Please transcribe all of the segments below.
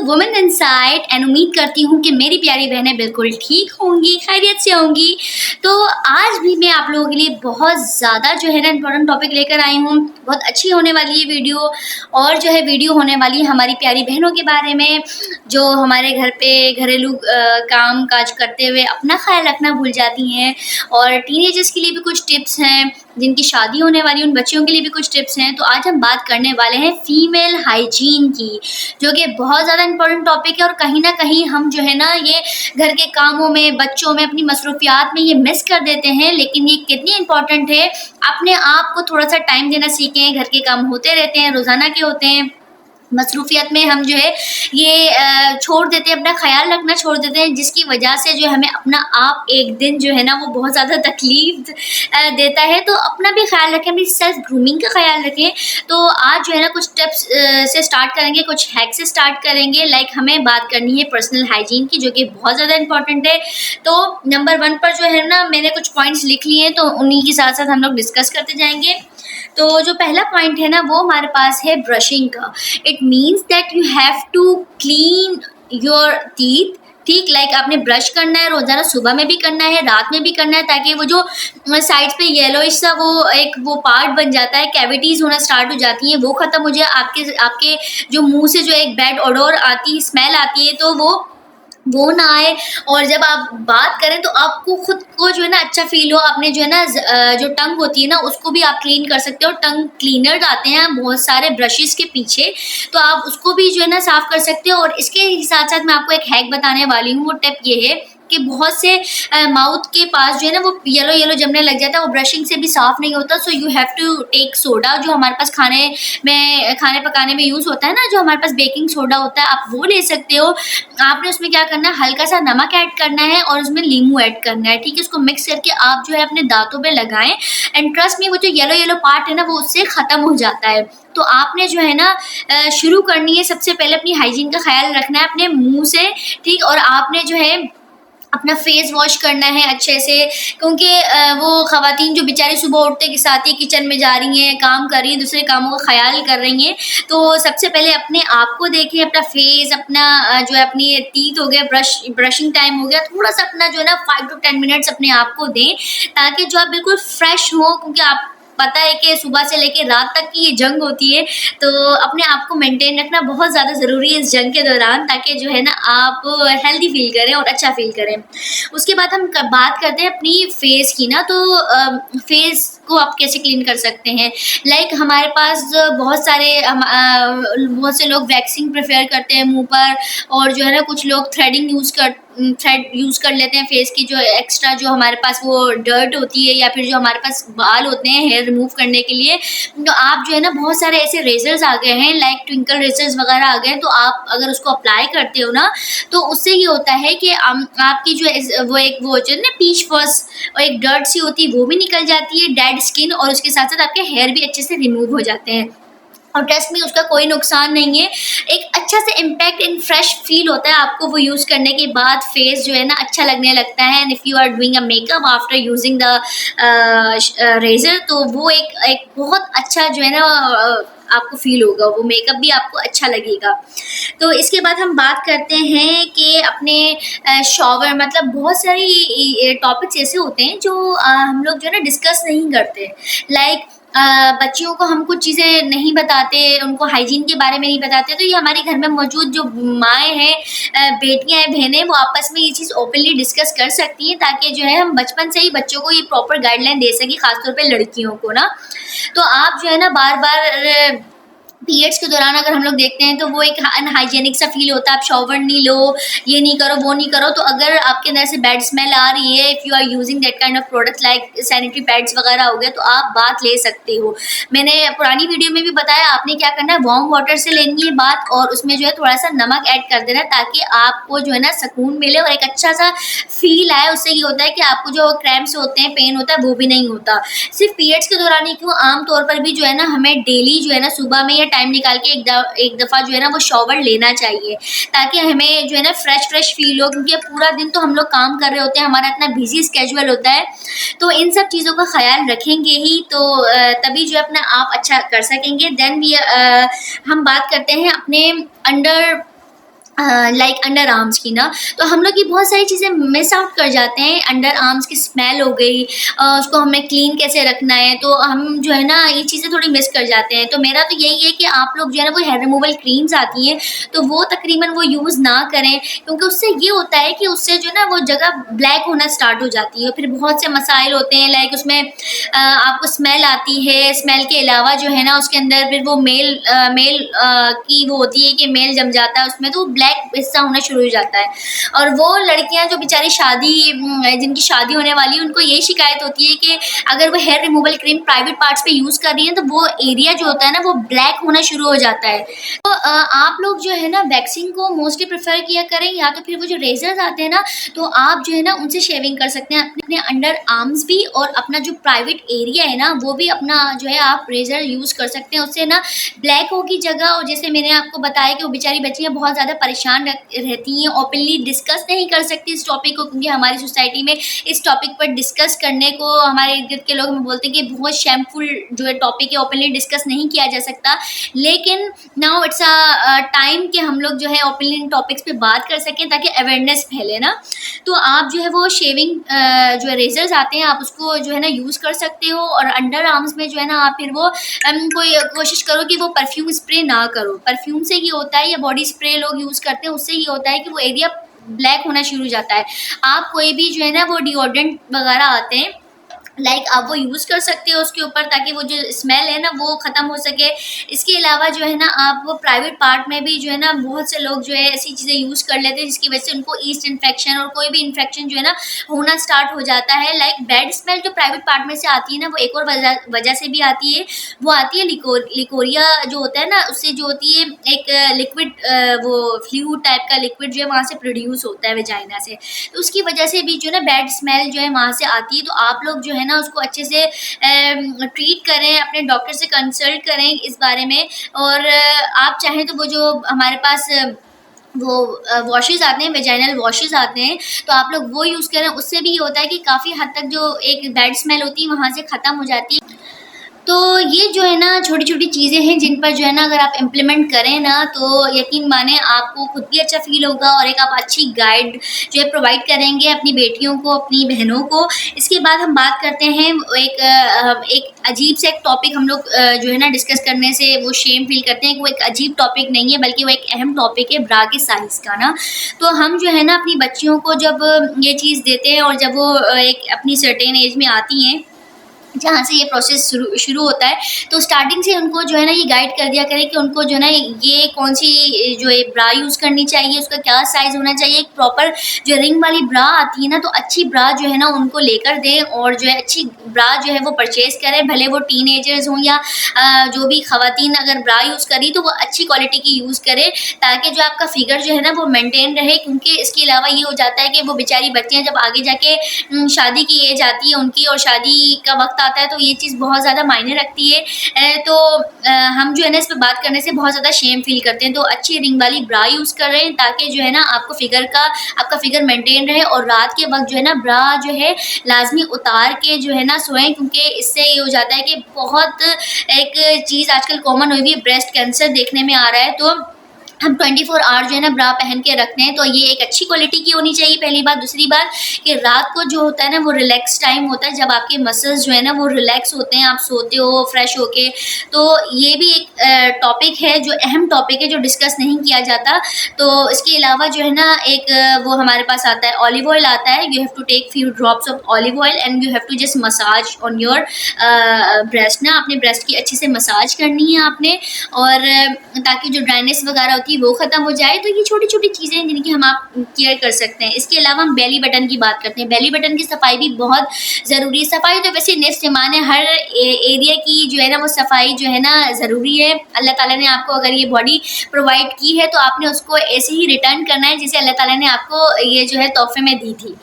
Women inside and उम्मीद करती हूँ कि मेरी प्यारी बहनें बिल्कुल ठीक होंगी, खैरियत से होंगी। तो आज भी मैं आप लोगों के लिए बहुत ज़्यादा जो है ना इम्पोर्टेंट टॉपिक लेकर आई हूँ। बहुत अच्छी होने वाली है वीडियो, और जो है वीडियो होने वाली है हमारी प्यारी बहनों के बारे में, जो हमारे घर पे घरेलू काम काज करते हुए अपना ख्याल रखना भूल जाती हैं, और टीनेजर्स के लिए भी कुछ टिप्स हैं, जिनकी शादी होने वाली उन बच्चियों के लिए भी कुछ टिप्स हैं। तो आज हम बात करने वाले हैं फीमेल हाइजीन की, जो कि बहुत ज़्यादा इंपॉर्टेंट टॉपिक है। और कहीं ना कहीं हम जो है ना ये घर के कामों में, बच्चों में, अपनी मसरूफियात में ये मिस कर देते हैं, लेकिन ये कितनी इंपॉर्टेंट है। अपने आप को थोड़ा सा टाइम देना सीखें। घर के काम होते रहते हैं, रोज़ाना के होते हैं, मसरूफियत में हम जो है ये छोड़ देते हैं, अपना ख्याल रखना छोड़ देते हैं, जिसकी वजह से जो हमें अपना आप एक दिन जो है ना वो बहुत ज़्यादा तकलीफ देता है। तो अपना भी ख्याल रखें, अपनी सेल्फ ग्रूमिंग का ख्याल रखें। तो आज जो है ना कुछ टिप्स से स्टार्ट करेंगे, कुछ हैक से स्टार्ट करेंगे। लाइक हमें बात करनी है पर्सनल हाइजीन की, जो कि बहुत ज़्यादा इंपॉर्टेंट है। तो नंबर 1 पर जो है ना मैंने कुछ पॉइंट्स लिख लिए हैं, तो उन्हीं के साथ साथ हम लोग डिस्कस करते जाएंगे। तो जो पहला पॉइंट है ना वो हमारे पास है ब्रशिंग का। It means that you have to clean your teeth. ठीक, लाइक आपने ब्रश करना है रोजाना, सुबह में भी करना है, रात में भी करना है, ताकि वो जो साइड्स पे येलोइश सा वो पार्ट बन जाता है, कैविटीज होना स्टार्ट हो जाती हैं, वो खत्म हो जाए। आपके आपके जो मुंह से जो एक बैड ओडोर आती है, स्मेल आती है, तो वो ना आए। और जब आप बात करें तो आपको खुद को जो है ना अच्छा फील हो। आपने जो है ना जो टंग होती है ना उसको भी आप क्लीन कर सकते हो। टंग क्लीनर आते हैं बहुत सारे ब्रशेस के पीछे, तो आप उसको भी जो है ना साफ कर सकते हो। और इसके साथ साथ मैं आपको एक हैक बताने वाली हूँ। वो टिप ये है कि बहुत से माउथ के पास जो है ना वो येलो येलो जमने लग जाता है, वो ब्रशिंग से भी साफ नहीं होता। So you have to take soda, जो हमारे पास खाने पकाने में यूज़ होता है ना, जो हमारे पास बेकिंग सोडा होता है, आप वो ले सकते हो। आपने उसमें क्या करना है, हल्का सा नमक ऐड करना है और उसमें नींबू ऐड करना है। ठीक है, उसको मिक्स करके आप जो है अपने दांतों पे लगाएं, एंड ट्रस्ट में वो जो येलो येलो पार्ट है ना वो उससे ख़त्म हो जाता है। तो आपने जो है ना शुरू करनी है, सबसे पहले अपनी हाइजीन का ख्याल रखना है अपने मुंह से। ठीक, और आपने जो है अपना फेस वॉश करना है अच्छे से, क्योंकि वो ख़वातीन जो बेचारी सुबह उठते के साथ ही किचन में जा रही हैं, काम कर रही हैं, दूसरे कामों का ख्याल कर रही हैं। तो सबसे पहले अपने आप को देखें, अपना फेस, अपना जो है अपनी टीथ हो गया, ब्रशिंग टाइम हो गया, थोड़ा सा अपना जो है ना 5 to 10 मिनट्स अपने आप को दें, ताकि जो आप बिल्कुल फ्रेश हो। क्योंकि आप पता है कि सुबह से लेकर रात तक की ये जंग होती है, तो अपने आप को मेंटेन रखना बहुत ज़्यादा ज़रूरी है इस जंग के दौरान, ताकि जो है ना आप हेल्दी फील करें और अच्छा फील करें। उसके बाद हम बात करते हैं अपनी फेस की ना। तो फेस को आप कैसे क्लीन कर सकते हैं। लाइक हमारे पास बहुत से लोग वैक्सिंग प्रेफर करते हैं मुंह पर, और जो है ना कुछ लोग थ्रेड यूज़ कर लेते हैं फेस की, जो एक्स्ट्रा जो हमारे पास वो डर्ट होती है, या फिर जो हमारे पास बाल होते हैं हेयर रिमूव करने के लिए। तो आप जो है ना बहुत सारे ऐसे रेजर्स आ गए हैं, लाइक ट्विंकल रेजर्स वगैरह आ गए हैं, तो आप अगर उसको अप्लाई करते हो ना, तो उससे ये होता है कि आपकी जो वो होती है ना पीच फॉस, और एक डर्ट सी होती है, वो भी निकल जाती है, डेड स्किन, और उसके साथ साथ आपके हेयर भी अच्छे से रिमूव हो जाते हैं। और ट्रस्ट में उसका कोई नुकसान नहीं है, एक अच्छा से इम्पैक्ट इन फ्रेश फील होता है आपको वो यूज़ करने के बाद। फेस जो है ना अच्छा लगने लगता है। And if you are doing a makeup after using the razor, तो वो एक बहुत अच्छा जो है ना आपको फील होगा, वो मेकअप भी आपको अच्छा लगेगा। तो इसके बाद हम बात करते हैं कि अपने शॉवर, मतलब बहुत सारी टॉपिक्स ऐसे होते हैं जो हम लोग जो है ना डिस्कस नहीं करते। लाइक बच्चियों को हम कुछ चीज़ें नहीं बताते, उनको हाइजीन के बारे में नहीं बताते। तो ये हमारे घर में मौजूद जो माएँ हैं, बेटियाँ हैं, बहनें, वो आपस में ये चीज़ ओपनली डिस्कस कर सकती हैं, ताकि जो है हम बचपन से ही बच्चों को ये प्रॉपर गाइडलाइन दे सकें, खासतौर पे लड़कियों को ना। तो आप जो है ना बार बार पीरियड्स के दौरान अगर हम लोग देखते हैं तो वो एक अनहाइजेनिक सा फील होता है। आप शॉवर नहीं लो, ये नहीं करो, वो नहीं करो, तो अगर आपके अंदर से बैड स्मेल आ रही है, if you are using that kind of product like sanitary pads वगैरह हो गए, तो आप बात ले सकते हो। मैंने पुरानी वीडियो में भी बताया, आपने क्या करना है, वार्म वाटर से लेनी है बात, और उसमें जो है थोड़ा सा नमक ऐड कर देना, ताकि आपको जो है ना सुकून मिले और एक अच्छा सा फील आए। उससे ये होता है कि आपको जो क्रैम्प्स होते हैं, पेन होता है, वो भी नहीं होता। सिर्फ पीरियड्स के दौरान ही क्यों, आम तौर पर भी जो है ना हमें डेली जो है ना सुबह में या टाइम निकाल के एक दफ़ा जो है ना वो शॉवर लेना चाहिए, ताकि हमें जो है ना फ्रेश फील हो। क्योंकि पूरा दिन तो हम लोग काम कर रहे होते हैं, हमारा इतना बिजी स्केड्यूल होता है, तो इन सब चीज़ों का ख्याल रखेंगे ही तो तभी जो है अपना आप अच्छा कर सकेंगे। देन भी हम बात करते हैं अपने अंडर लाइक अंडर आर्म्स की ना, तो हम लोग ये बहुत सारी चीज़ें मिस आउट कर जाते हैं। अंडर आर्म्स की स्मेल हो गई, उसको हमें क्लीन कैसे रखना है, तो हम जो है ना ये चीज़ें थोड़ी मिस कर जाते हैं। तो मेरा तो यही है कि आप लोग जो है ना वो हेयर रिमूवल क्रीम्स आती हैं तो वो तकरीबन वो यूज़ ना करें, क्योंकि उससे ये होता है कि उससे जो ना वो जगह ब्लैक होना स्टार्ट हो जाती है, फिर बहुत से मसाइल होते हैं। लाइक उसमें आपको स्मेल आती है, स्मेल के अलावा जो है ना उसके अंदर फिर वो मेल की वो होती है कि मेल जम जाता है उसमें, तो ब्लैक हिस्सा होना शुरू हो जाता है। और वो लड़कियां जो बेचारी जिनकी शादी होने वाली है, उनको ये शिकायत होती है कि अगर वो hair removal cream private parts पे यूज़ कर रही है तो वो एरिया जो होता है ना वो ब्लैक होना शुरू हो जाता है। तो आप लोग जो है ना वैक्सिंग को मोस्टली प्रेफर किया करें, या तो फिर वो जो रेजर्स आते हैं ना तो आप जो है ना उनसे शेविंग कर सकते हैं, अपने अंडर आर्म्स भी और अपना जो प्राइवेट एरिया है ना वो भी अपना जो है आप रेजर यूज़ कर सकते हैं। उससे ना ब्लैक हो की जगह, और जैसे मैंने आपको बताया कि वो बेचारी बच्चियाँ बहुत ज़्यादा परेशान रहती हैं, ओपनली डिस्कस नहीं कर सकती इस टॉपिक को, क्योंकि हमारी सोसाइटी में इस टॉपिक पर डिस्कस करने को हमारे इर्द गिर्द के लोग हमें बोलते हैं कि बहुत शेमफुल जो है टॉपिक है, ओपनली डिस्कस नहीं किया जा सकता। लेकिन नाउ इट्स अ टाइम कि हम लोग जो है ओपनली इन टॉपिक्स पे बात कर सकें ताकि अवेयरनेस फैले ना। तो आप जो है वो शेविंग जो है रेजर्स आते हैं आप उसको जो है ना यूज़ कर सकते हो, और अंडर आर्म्स में जो है ना आप फिर वो कोई कोशिश करो कि वो परफ्यूम स्प्रे ना करो। परफ्यूम से ये होता है, या बॉडी स्प्रे लोग यूज़ करते हैं, उससे ये होता है कि वो एरिया ब्लैक होना शुरू हो जाता है। आप कोई भी जो है ना वो डिओड्रेंट वगैरह आते हैं, लाइक आप वो यूज़ कर सकते हो उसके ऊपर, ताकि वो जो स्मेल है ना वो ख़त्म हो सके। इसके अलावा जो है ना आप वो प्राइवेट पार्ट में भी जो है ना बहुत से लोग जो है ऐसी चीज़ें यूज़ कर लेते हैं जिसकी वजह से उनको ईस्ट इन्फेक्शन और कोई भी इन्फेक्शन जो है ना होना स्टार्ट हो जाता है। लाइक बैड स्मेल जो प्राइवेट पार्ट में से आती है ना वो एक और वजह से भी आती है, वो आती है लिकोरिया जो होता है ना, उससे जो होती है एक लिक्विड वो फ्लूइड टाइप का लिक्विड जो है वहाँ से प्रोड्यूस होता है वेजाइना से, तो उसकी वजह से भी जो है ना बैड स्मेल जो है वहाँ से आती है। तो आप लोग जो है ना उसको अच्छे से ट्रीट करें, अपने डॉक्टर से कंसल्ट करें इस बारे में। और आप चाहें तो वो जो हमारे पास वो वॉशेज़ आते हैं, वेजाइनल वॉशेज़ आते हैं, तो आप लोग वो यूज़ करें। उससे भी ये होता है कि काफ़ी हद तक जो एक बैड स्मेल होती है वहाँ से ख़त्म हो जाती है। तो ये जो है ना छोटी छोटी चीज़ें हैं जिन पर जो है ना अगर आप इम्प्लीमेंट करें ना तो यकीन माने आपको खुद भी अच्छा फील होगा, और एक आप अच्छी गाइड जो है प्रोवाइड करेंगे अपनी बेटियों को, अपनी बहनों को। इसके बाद हम बात करते हैं एक अजीब से एक टॉपिक हम लोग जो है ना डिस्कस करने से वो शेम फील करते हैं कि वो एक अजीब टॉपिक नहीं है बल्कि वो एक अहम टॉपिक है, ब्रा के साइज़ का ना। तो हम जो है ना अपनी बच्चियों को जब ये चीज़ देते हैं और जब वो एक अपनी सर्टेन एज में आती हैं जहाँ से ये प्रोसेस शुरू होता है, तो स्टार्टिंग से उनको जो है ना ये गाइड कर दिया करें कि उनको जो है ना ये कौन सी जो है ब्रा यूज़ करनी चाहिए, उसका क्या साइज़ होना चाहिए। एक प्रॉपर जो रिंग वाली ब्रा आती है ना, तो अच्छी ब्रा जो है ना उनको लेकर दें, और जो है अच्छी ब्रा जो है वो परचेज़ करें, भले वो टीनेजर्स हों या जो भी ख़वातीन अगर ब्रा यूज़ करी तो वो अच्छी क्वालिटी की यूज़ करें, ताकि जो आपका फिगर जो है ना वो मेंटेन रहे। क्योंकि इसके अलावा ये हो जाता है कि वो बेचारी बच्चियाँ जब आगे जाके शादी की एज आती है उनकी, और शादी का वक्त आता है, तो ये चीज़ बहुत ज़्यादा मायने रखती है। तो हम जो है ना इस पे बात करने से बहुत ज़्यादा शेम फील करते हैं। तो अच्छी रिंग वाली ब्रा यूज़ कर रहे हैं ताकि जो है ना आपका फिगर मेंटेन रहे, और रात के वक्त जो है ना ब्रा जो है लाजमी उतार के जो है ना सोएं, क्योंकि इससे ये हो जाता है कि बहुत एक चीज़ आजकल कॉमन हुई हुई है, ब्रेस्ट कैंसर देखने में आ रहा है। तो हम 24 आवर जो है ना ब्रा पहन के रखते हैं, तो ये एक अच्छी क्वालिटी की होनी चाहिए पहली बात। दूसरी बात कि रात को जो होता है ना वो रिलैक्स टाइम होता है, जब आपके मसल्स जो है ना वो रिलैक्स होते हैं, आप सोते हो फ्रेश होके। तो ये भी एक टॉपिक है जो अहम टॉपिक है जो डिस्कस नहीं किया जाता। तो इसके अलावा जो है ना एक वो हमारे पास आता है ऑलिव ऑयल आता है। You have to take few drops of olive oil and you have to just massage on your breast ना, अपने ब्रेस्ट की अच्छे से मसाज करनी है आपने, और ताकि जो ड्राइनेस वगैरह वो ख़त्म हो जाए। तो ये छोटी छोटी चीज़ें हैं जिनकी हम आप केयर कर सकते हैं। इसके अलावा हम बेली बटन की बात करते हैं। बेली बटन की सफाई भी बहुत ज़रूरी है। सफाई तो वैसे नेक्स्ट ईमान है, हर एरिया की जो है ना वो सफाई जो है ना ज़रूरी है। अल्लाह ताला ने आपको अगर ये बॉडी प्रोवाइड की है तो आपने उसको ऐसे ही रिटर्न करना है जैसे अल्लाह ताला ने आपको ये जो है तोहफे में दी थी।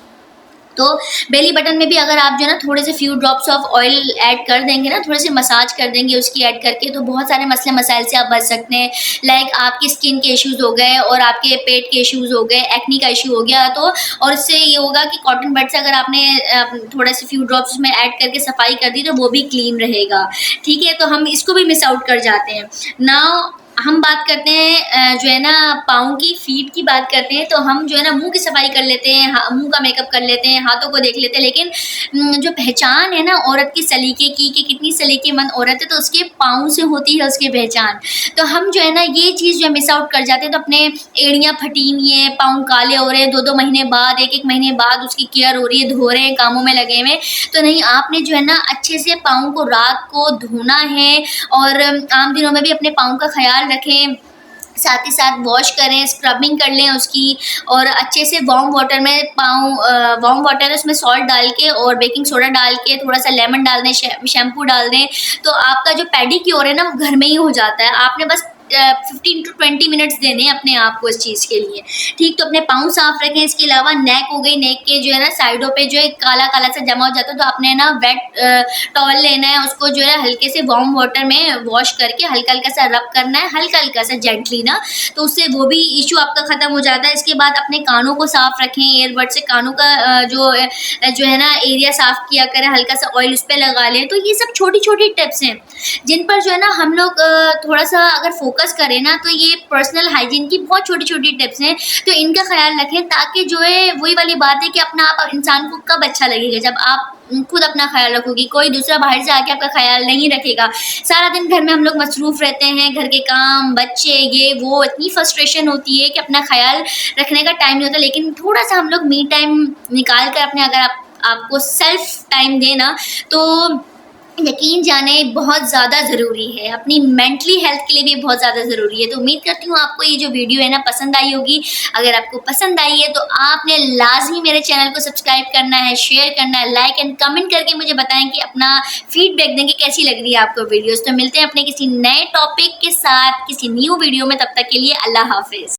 तो बेली बटन में भी अगर आप जो है ना थोड़े से few drops of oil add कर देंगे ना, थोड़े से मसाज कर देंगे उसकी ऐड करके, तो बहुत सारे मसले मसाइल से आप बच सकते हैं। लाइक आपकी स्किन के इश्यूज़ हो गए, और आपके पेट के इश्यूज़ हो गए, एक्नी का इशू हो गया, तो और इससे ये होगा कि कॉटन बड से अगर आपने थोड़ा से फ्यू ड्रॉप्स उसमें ऐड करके सफाई कर दी तो वो भी क्लीन रहेगा। ठीक है, तो हम इसको भी मिस आउट कर जाते हैं। नाउ हम बात करते हैं जो है ना पाँव की, फीट की बात करते हैं, तो हम जो है ना मुंह की सफाई कर लेते हैं, मुंह का मेकअप कर लेते हैं, हाथों को देख लेते हैं, लेकिन जो पहचान है ना औरत की सलीके की कि कितनी सलीकेमंद औरत है, तो उसके पाँव से होती है उसकी पहचान। तो हम जो है ना ये चीज़ जो मिस आउट कर जाते हैं, तो अपने एड़ियाँ फटी हुई हैं, पाँव काले हो रहे हैं, 2-2 महीने बाद, 1-1 महीने बाद उसकी केयर हो रही है, धो रहे हैं, कामों में लगे हुए हैं। तो नहीं, आपने जो है ना अच्छे से पाँव को रात को धोना है, और आम दिनों में भी अपने पाँव का ख्याल रखें, साथ ही साथ वॉश करें, स्क्रबिंग कर लें उसकी, और अच्छे से वार्म वाटर में वार्म वाटर है उसमें सॉल्ट डाल के और बेकिंग सोडा डाल के थोड़ा सा लेमन डाल दें, शैम्पू डाल दें, तो आपका जो पेडिक्योर है ना वो घर में ही हो जाता है। आपने बस 15 to 20 मिनट्स देने हैं अपने आप को इस चीज़ के लिए, ठीक। तो अपने पाँव साफ रखें। इसके अलावा नेक हो गई, नेक के जो है ना साइडों पे जो है काला काला सा जमा हो जाता है, तो आपने ना वेट टॉवल लेना है, उसको जो है हल्के से वार्म वाटर में वॉश करके हल्का हल्का सा रब करना है, हल्का हल्का सा जेंटली ना, तो उससे वो भी इशू आपका ख़त्म हो जाता है। इसके बाद अपने कानों को साफ रखें, ईयरबड से कानों का जो है ना एरिया साफ किया करें, हल्का सा ऑयल उस पर लगा लें। तो ये सब छोटी छोटी टिप्स हैं जिन पर जो है ना हम लोग थोड़ा सा अगर फोकस करें ना, तो ये पर्सनल हाइजीन की बहुत छोटी छोटी टिप्स हैं, तो इनका ख्याल रखें, ताकि जो है वही वाली बात है कि अपना आप इंसान को कब अच्छा लगेगा, जब आप खुद अपना ख्याल रखोगी। कोई दूसरा बाहर से आके आपका ख्याल नहीं रखेगा। सारा दिन घर में हम लोग मसरूफ़ रहते हैं, घर के काम, बच्चे, ये वो, इतनी फ्रस्ट्रेशन होती है कि अपना ख्याल रखने का टाइम नहीं होता। लेकिन थोड़ा सा हम लोग मी टाइम निकाल कर अपने, अगर आपको सेल्फ टाइम देना, तो यकीन जाने बहुत ज़्यादा ज़रूरी है, अपनी मेंटली हेल्थ के लिए भी बहुत ज़्यादा ज़रूरी है। तो उम्मीद करती हूँ आपको ये जो वीडियो है ना पसंद आई होगी। अगर आपको पसंद आई है तो आपने लाजमी मेरे चैनल को सब्सक्राइब करना है, शेयर करना है, लाइक एंड कमेंट करके मुझे बताएं कि अपना फीडबैक दें कि कैसी लग रही है आपको वीडियोज़। तो मिलते हैं अपने किसी नए टॉपिक के साथ किसी न्यू वीडियो में, तब तक के लिए अल्लाह हाफिज़।